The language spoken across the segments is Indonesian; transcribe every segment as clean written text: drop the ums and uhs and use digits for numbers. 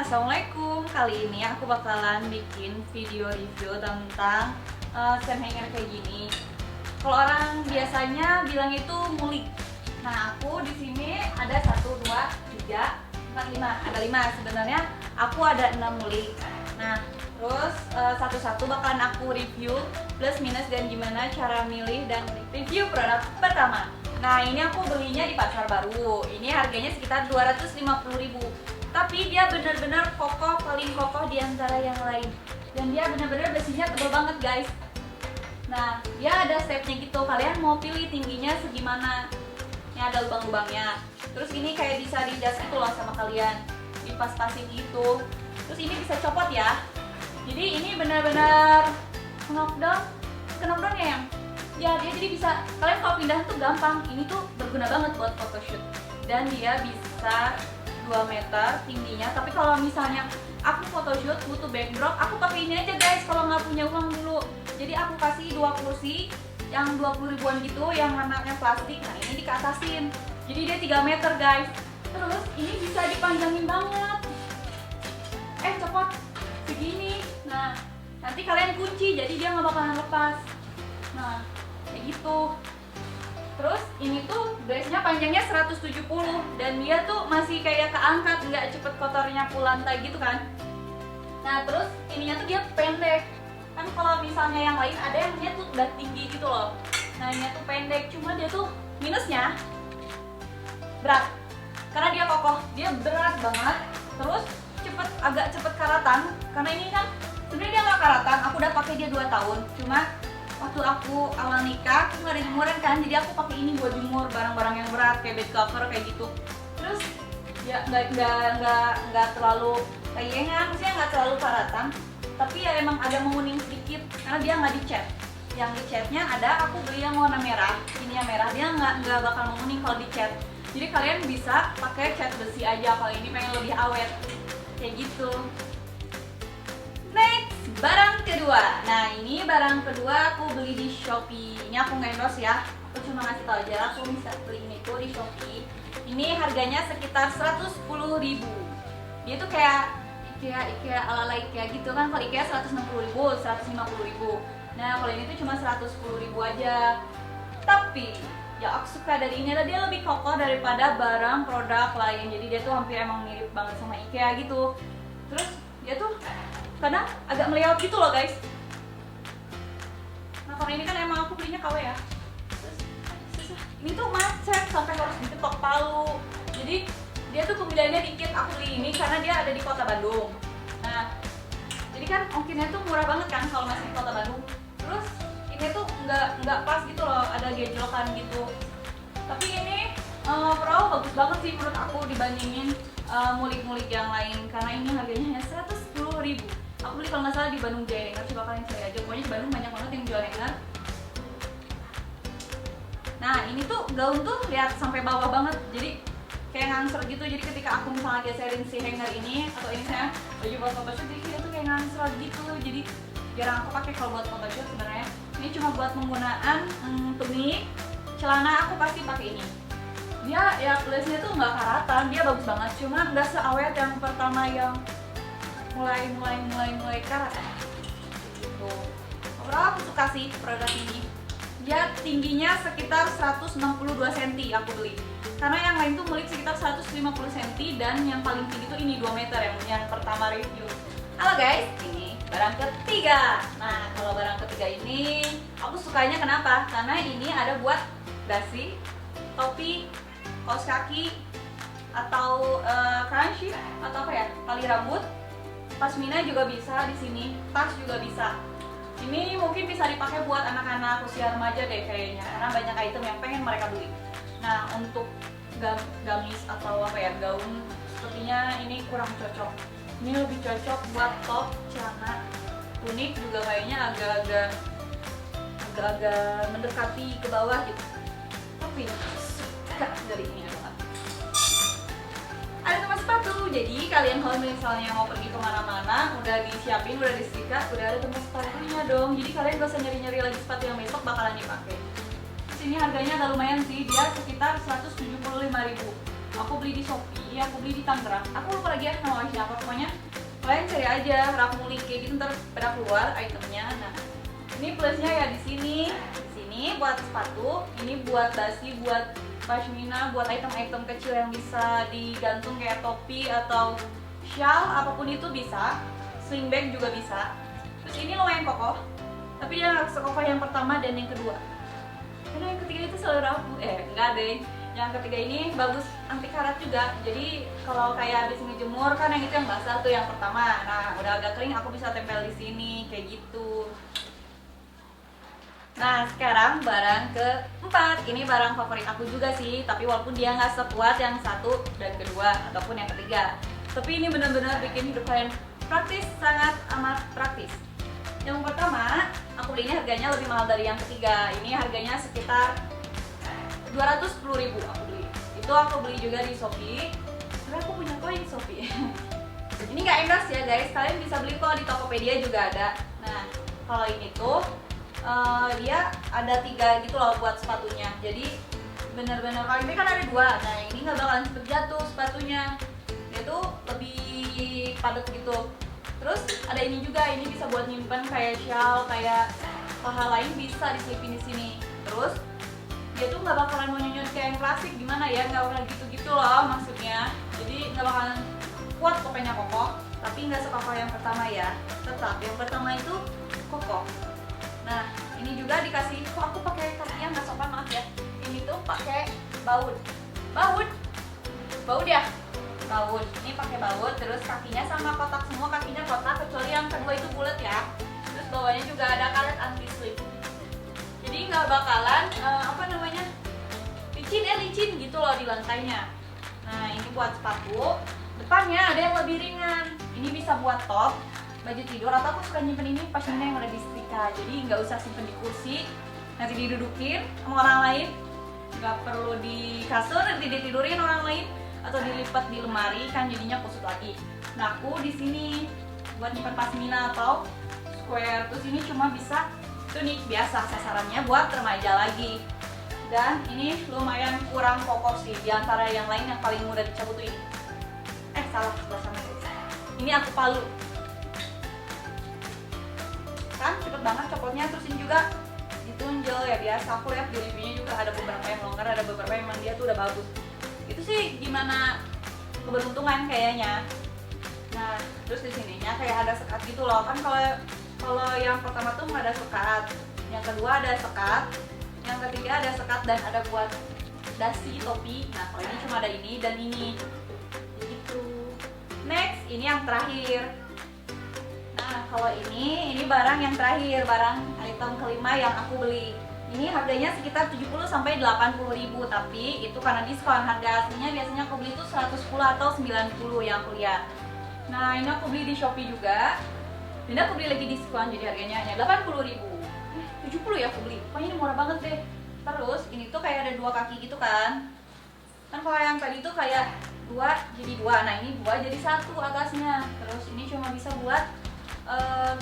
Assalamualaikum. Kali ini aku bakalan bikin video review tentang stand hanger kayak gini. Kalau orang biasanya bilang itu mulik. Nah, aku di sini ada 1, 2, 3, 4, 5. Ada 5. Sebenarnya aku ada 6 mulik. Nah, terus satu-satu bakalan aku review plus minus dan gimana cara milih dan review produk pertama. Nah, ini aku belinya di pasar baru. Ini harganya sekitar 250.000. Tapi dia benar-benar kokoh, paling kokoh di antara yang lain. Dan dia benar-benar besinya tebal banget, guys. Nah, dia ada stepnya gitu. Kalian mau pilih tingginya segimana. Ini ada lubang-lubangnya. Terus ini kayak bisa di-adjust gitu loh sama kalian. Dipas-pasin gitu. Terus ini bisa copot ya. Jadi ini benar-benar knockdown ya yang. Ya, dia jadi bisa, kalian kalau pindahan tuh gampang. Ini tuh berguna banget buat photoshoot. Dan dia bisa 2 meter tingginya. Tapi kalau misalnya aku photoshoot butuh backdrop, aku pakai ini aja guys kalau nggak punya uang dulu. Jadi aku kasih 2 kursi yang 20 ribuan gitu, yang anaknya plastik. Nah, ini dikeatasin. Jadi dia 3 meter guys. Terus ini bisa dipanjangin banget. Copot segini. Nah, nanti kalian kunci jadi dia nggak bakalan lepas. Nah, kayak gitu. Terus ini tuh brace-nya panjangnya 170 dan dia tuh masih kayak keangkat, nggak cepet kotornya lantai gitu kan. Nah, terus ininya tuh dia pendek. Kan kalau misalnya yang lain ada yang dia tuh udah tinggi gitu loh. Nah, ini tuh pendek, cuma dia tuh minusnya berat. Karena dia kokoh, dia berat banget. Terus agak cepet karatan. Karena ini kan sebenarnya dia nggak karatan, aku udah pakai dia 2 tahun. Cuma waktu aku awal nikah, aku nggak ada jemuran kan, jadi aku pakai ini buat jemur barang-barang yang berat kayak bed cover kayak gitu. Terus ya nggak terlalu kayengan, maksudnya nggak terlalu karatan, tapi ya emang agak menguning sedikit karena dia nggak dicat. Yang dicatnya ada, aku beli yang warna merah, ini yang merah, dia nggak bakal menguning kalau dicat. Jadi kalian bisa pakai cat besi aja kalau ini pengen lebih awet kayak gitu. Next, barang kedua. Nah, ini barang kedua aku beli di Shopee. Ini aku nge-endorse ya. Aku cuma ngasih tau aja, aku bisa beli ini tuh di Shopee. Ini harganya sekitar 110.000. Dia tuh kayak IKEA ala-ala IKEA gitu kan. Kalau IKEA 160.000, 150.000. Nah, kalau ini tuh cuma 110.000 aja. Tapi ya aku suka dari ini adalah dia lebih kokoh daripada barang produk lain. Jadi dia tuh hampir emang mirip banget sama IKEA gitu. Terus dia tuh kadang agak meleot gitu loh guys. Nah, karena ini kan emang aku belinya KW ya. Terus ini tuh macet sampai harus diketok palu. Jadi dia tuh pembeliannya dikit. Aku beli ini karena dia ada di kota Bandung. Nah, jadi kan ongkirnya tuh murah banget kan kalau masih di kota Bandung. Terus ini tuh nggak pas gitu loh, ada gejolokan gitu. Tapi ini overall bagus banget sih menurut aku dibandingin mulik-mulik yang lain. Karena ini harganya hanya 110.000. Aku beli kalau nggak salah di Bandung Jaya Hanger, coba kalian cari aja. Pokoknya di Bandung banyak banget yang jual hanger. Nah, ini tuh gaun tuh lihat sampai bawah banget, jadi kayak ngangsur gitu. Jadi ketika aku misalnya geserin si hanger ini atau ini saya baju buat photoshoot, jadi dia tuh kayak ngangsur gitu. Jadi jarang aku pakai kalau buat photoshoot sebenarnya. Ini cuma buat penggunaan tumit, celana aku pasti pakai ini. Dia ya lace-nya tuh nggak karatan, dia bagus banget. Cuma nggak seawet yang pertama yang mulai karat gitu. Overall aku suka sih produk ini. Dia tingginya sekitar 162 cm aku beli. Karena yang lain tuh mulik sekitar 150 cm dan yang paling tinggi tuh ini 2 meter yang pertama review. Halo guys, ini barang ketiga. Nah, kalau barang ketiga ini aku sukanya kenapa? Karena ini ada buat dasi, topi, kaos kaki, atau crunchy atau apa ya? Tali rambut. Pasmina juga bisa di sini, tas juga bisa. Ini mungkin bisa dipakai buat anak-anak usia remaja deh kayaknya, karena banyak item yang pengen mereka beli. Nah, untuk gamis atau apa ya, gaun sepertinya ini kurang cocok. Ini lebih cocok buat top, celana, tunik juga kayaknya agak-agak mendekati ke bawah gitu. Tapi suka dari ini banget. Ada tempat sepatu, jadi kalian kalau misalnya mau pergi kemana-mana udah disiapin, udah disikat, udah ada tempat sepatunya dong. Jadi kalian gak usah nyari-nyari lagi sepatu yang besok bakalan dipakai. Terus ini harganya agak lumayan sih, dia sekitar 175.000. aku beli di Shopee, aku beli di Tangerang, aku lupa lagi ya nama siapa. Pokoknya kalian cari aja rak mulik kayak gitu, ntar pada keluar itemnya. Nah ini plusnya ya di sini buat sepatu, ini buat dasi, buat pashmina, buat item-item kecil yang bisa digantung kayak topi atau shawl, apapun itu bisa. Sling bag juga bisa. Terus ini lumayan kokoh, tapi dia nggak sekokoh yang pertama dan yang kedua. Karena yang ketiga itu selalu rapuh, enggak deh. Yang ketiga ini bagus anti karat juga. Jadi kalau kayak habis ngejemur kan yang itu yang basah tuh yang pertama. Nah udah agak kering aku bisa tempel di sini kayak gitu. Nah sekarang barang keempat, ini barang favorit aku juga sih, tapi walaupun dia nggak sekuat yang satu dan kedua ataupun yang ketiga, tapi ini benar-benar bikin hidup kalian praktis, sangat amat praktis. Yang pertama, aku beli ini harganya lebih mahal dari yang ketiga. Ini harganya sekitar 210.000 aku beli. Itu aku beli juga di Shopee. Karena aku punya koin Shopee. Ini nggak endorse ya guys, kalian bisa beli kok di Tokopedia juga ada. Nah, kalau ini tuh dia ada 3 gitu loh buat sepatunya. Jadi bener-bener, kalau ini kan ada 2. Nah ini nggak bakalan cepet jatuh sepatunya. Dia tuh lebih padat gitu. Terus ada ini juga, ini bisa buat nyimpen kayak shawl, kayak paha lain bisa diselipin di sini. Terus dia tuh nggak bakalan nyonyot kayak yang klasik, gimana ya, nggak bakalan gitu-gitu loh maksudnya. Jadi nggak bakalan kuat, pokoknya kokoh. Tapi nggak sekokoh yang pertama ya. Tetap yang pertama itu kokoh. Nah ini juga dikasih, kok aku pakai kaki yang nggak sopan, maaf ya. Ini tuh pakai baut ya. Baut, ini pakai baut, terus kakinya sama kotak semua, kakinya kotak kecuali yang kedua itu bulat ya. Terus bawahnya juga ada karet anti slip. Jadi nggak bakalan licin gitu loh di lantainya. Nah ini buat sepatu. Depannya ada yang lebih ringan. Ini bisa buat top, baju tidur, atau aku suka nyimpen ini pashmina yang udah disetrika. Jadi nggak usah simpen di kursi, nanti didudukin sama orang lain. Nggak perlu di kasur, nanti ditidurin orang lain, atau dilipat di lemari kan jadinya kusut lagi. Nah aku di sini buat nyimpen pashmina atau square. Terus ini cuma bisa tunik biasa, sasarannya buat remaja lagi. Dan ini lumayan kurang kokoh sih, di antara yang lain yang paling mudah dicabut tuh ini. Salah sama guys. Ini aku palu. Kan cepet banget copotnya. Terus ini juga ditunjel ya, biasa aku lihat di reviewnya juga ada beberapa yang longgar, ada beberapa yang memang dia tuh udah bagus. Itu sih gimana keberuntungan kayaknya. Nah terus di sininya kayak ada sekat gitu loh kan. Kalau yang pertama tuh nggak ada sekat, yang kedua ada sekat, yang ketiga ada sekat dan ada buat dasi, topi. Nah kalau ini cuma ada ini dan ini gitu. Next, ini yang terakhir. Nah kalau ini barang yang terakhir, barang item kelima yang aku beli. Ini harganya sekitar 70 sampai 80.000, tapi itu karena diskon. Harga aslinya biasanya aku beli itu 110 atau 90 yang aku lihat. Nah ini aku beli di Shopee juga. Dan aku beli lagi diskon, jadi harganya hanya 80.000. 70 ya aku beli. Pokoknya ini murah banget deh. Terus ini tuh kayak ada 2 kaki gitu kan. Kan kalau yang tadi tuh kayak 2 jadi 2. Nah ini 2 jadi 1 atasnya. Terus ini cuma bisa buat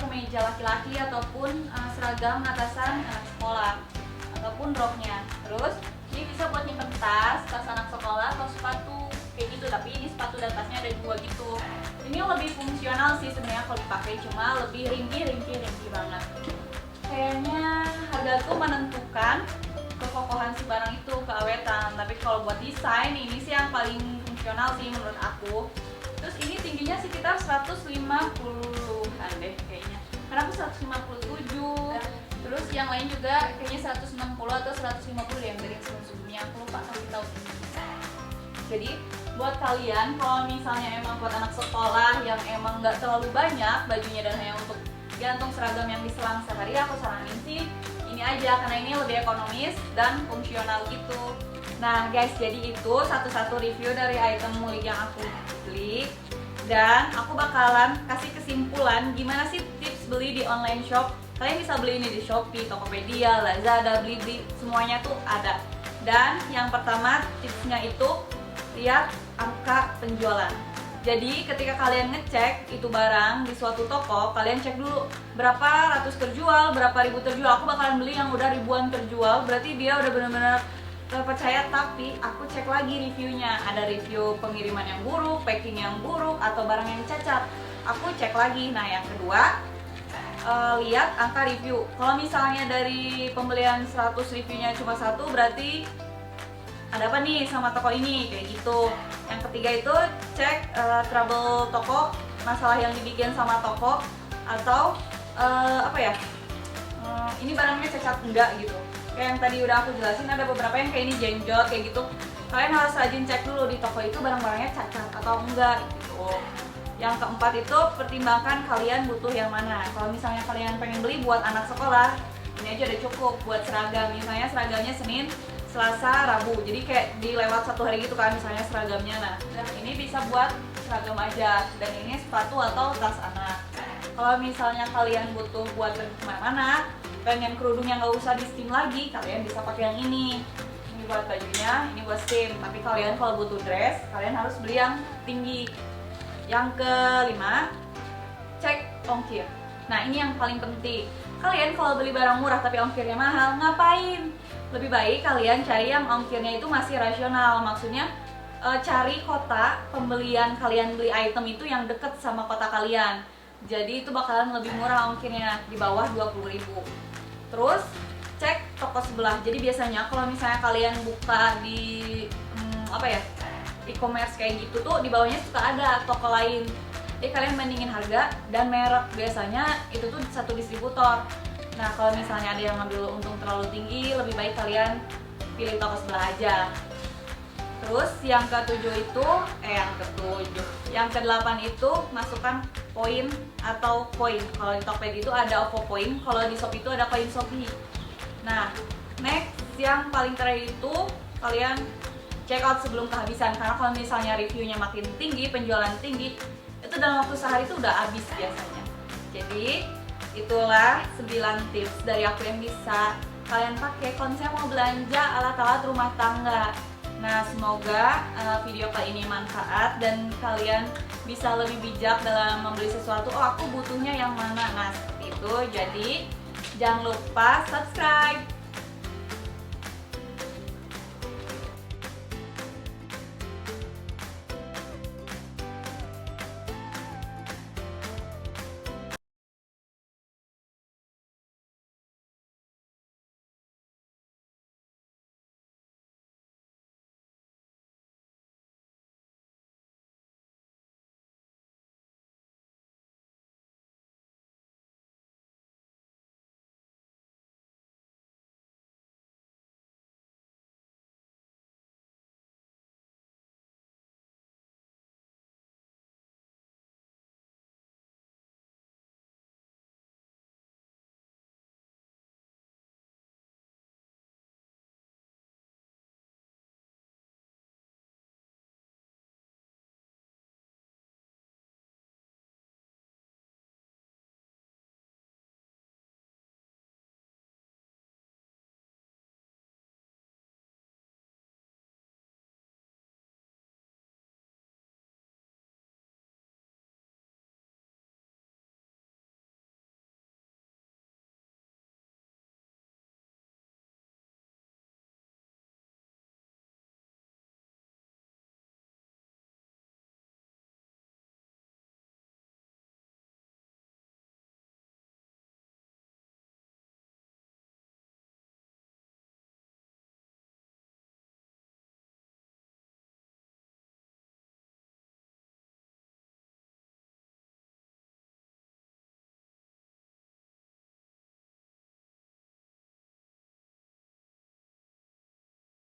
kemeja laki-laki ataupun seragam atasan anak sekolah ataupun roknya. Terus ini bisa buat nyimpen tas anak sekolah atau sepatu kayak gitu. Tapi ini sepatu dan tasnya ada 2 gitu. Ini lebih fungsional sih sebenarnya kalau dipakai, cuma lebih ringkih banget. Kayaknya harga tuh menentukan kekokohan si barang itu, keawetan. Tapi kalau buat desain ini sih yang paling fungsional sih menurut aku. Terus ini tingginya sekitar 150-an deh kayaknya, karena aku 157. Terus yang lain juga kayaknya 160 atau 150 deh yang dari sebelumnya, aku lupa kasih tahu. Jadi buat kalian kalau misalnya emang buat anak sekolah yang emang nggak terlalu banyak bajunya dan hanya untuk gantung seragam yang diselang sehari, aku saranin sih ini aja karena ini lebih ekonomis dan fungsional gitu. Nah guys, jadi itu satu-satu review dari item mulik yang aku beli. Dan aku bakalan kasih kesimpulan gimana sih tips beli di online shop. Kalian bisa beli ini di Shopee, Tokopedia, Lazada, Blibli, semuanya tuh ada. Dan yang pertama tipsnya itu lihat angka penjualan. Jadi ketika kalian ngecek itu barang di suatu toko, kalian cek dulu berapa ratus terjual, berapa ribu terjual. Aku bakalan beli yang udah ribuan terjual, berarti dia udah benar-benar terpercaya, tapi aku cek lagi reviewnya. Ada review pengiriman yang buruk, packing yang buruk, atau barang yang cacat. Aku cek lagi. Nah, yang kedua, lihat angka review. Kalau misalnya dari pembelian 100 reviewnya cuma 1, berarti ada apa nih sama toko ini, kayak gitu. Yang ketiga itu cek trouble toko, masalah yang dibikin sama toko, atau ini barangnya cacat enggak gitu. Kayak yang tadi udah aku jelasin, ada beberapa yang kayak ini jenjot kayak gitu. Kalian harus rajin cek dulu di toko itu barang-barangnya cacat atau enggak gitu. Yang keempat itu pertimbangkan kalian butuh yang mana. Kalau misalnya kalian pengen beli buat anak sekolah, ini aja udah cukup. Buat seragam, misalnya seragamnya Senin, Selasa, Rabu, jadi kayak dilewat 1 hari gitu kan misalnya seragamnya. Nah, ini bisa buat seragam aja, dan ini sepatu atau tas anak. Kalau misalnya kalian butuh buat pergi kemana-mana, pengen kerudungnya nggak usah di steam lagi, kalian bisa pakai yang ini. Ini buat bajunya, ini buat steam. Tapi kalian kalau butuh dress, kalian harus beli yang tinggi. Yang kelima, cek ongkir. Nah, ini yang paling penting. Kalian kalau beli barang murah tapi ongkirnya mahal, ngapain? Lebih baik kalian cari yang ongkirnya itu masih rasional. Maksudnya cari kota pembelian kalian beli item itu yang deket sama kota kalian. Jadi itu bakalan lebih murah ongkirnya, di bawah 20.000. Terus cek toko sebelah. Jadi biasanya kalau misalnya kalian buka di e-commerce kayak gitu tuh, di bawahnya suka ada toko lain. Jadi kalian bandingin harga dan merek, biasanya itu tuh satu distributor. Nah, kalau misalnya ada yang ngambil untung terlalu tinggi, lebih baik kalian pilih toko sebelah aja. Terus yang yang ke-8 itu masukkan poin atau koin. Kalau di Tokped itu ada OVO Point, kalau di Shopee itu ada koin Shopee. Nah, next yang paling terakhir itu kalian check out sebelum kehabisan, karena kalau misalnya reviewnya makin tinggi, penjualan tinggi, itu dalam waktu sehari itu udah habis biasanya. Jadi itulah 9 tips dari aku yang bisa kalian pakai kalau misalnya mau belanja alat-alat rumah tangga. Nah, semoga video kali ini manfaat dan kalian bisa lebih bijak dalam membeli sesuatu. Oh, aku butuhnya yang mana? Nah, seperti itu. Jadi jangan lupa subscribe.